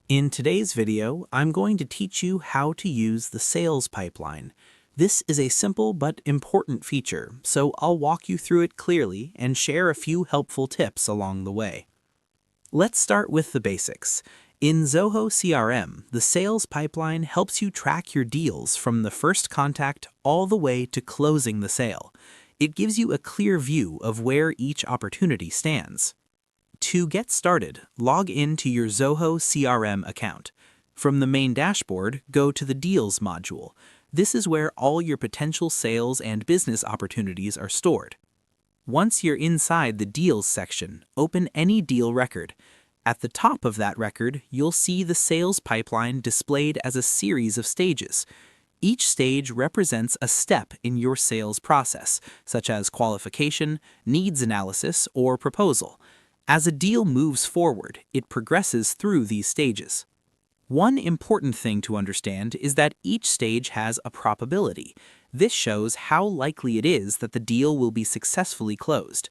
In today's video, I'm going to teach you how to use the sales pipeline. This is a simple but important feature, so I'll walk you through it clearly and share a few helpful tips along the way. Let's start with the basics. In Zoho CRM, the sales pipeline helps you track your deals from the first contact all the way to closing the sale. It gives you a clear view of where each opportunity stands. To get started, log into your Zoho CRM account. From the main dashboard, go to the Deals module. This is where all your potential sales and business opportunities are stored. Once you're inside the Deals section, open any deal record. At the top of that record, you'll see the sales pipeline displayed as a series of stages. Each stage represents a step in your sales process, such as qualification, needs analysis, or proposal. As a deal moves forward, it progresses through these stages. One important thing to understand is that each stage has a probability. This shows how likely it is that the deal will be successfully closed.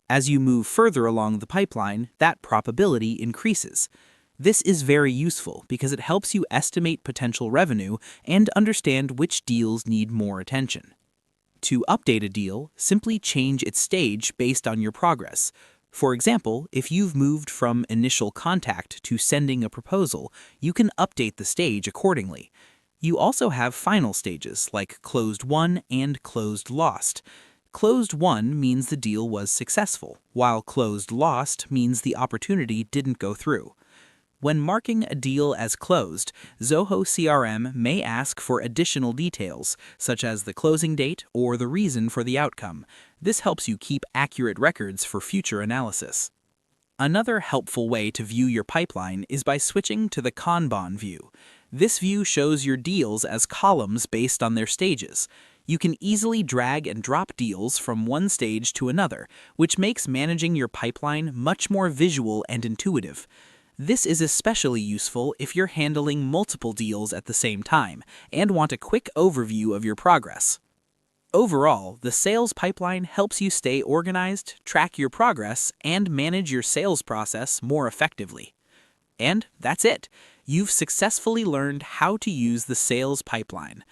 As you move further along the pipeline, that probability increases. This is very useful because it helps you estimate potential revenue and understand which deals need more attention. To update a deal, simply change its stage based on your progress. For example, if you've moved from initial contact to sending a proposal, you can update the stage accordingly. You also have final stages like closed won and closed lost. Closed won means the deal was successful, while closed lost means the opportunity didn't go through. When marking a deal as closed, Zoho CRM may ask for additional details, such as the closing date or the reason for the outcome. This helps you keep accurate records for future analysis. Another helpful way to view your pipeline is by switching to the Kanban view. This view shows your deals as columns based on their stages. You can easily drag and drop deals from one stage to another, which makes managing your pipeline much more visual and intuitive. This is especially useful if you're handling multiple deals at the same time and want a quick overview of your progress. Overall, the sales pipeline helps you stay organized, track your progress, and manage your sales process more effectively. And that's it. You've successfully learned how to use the sales pipeline.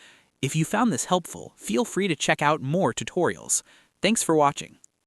If you found this helpful, feel free to check out more tutorials. Thanks for watching.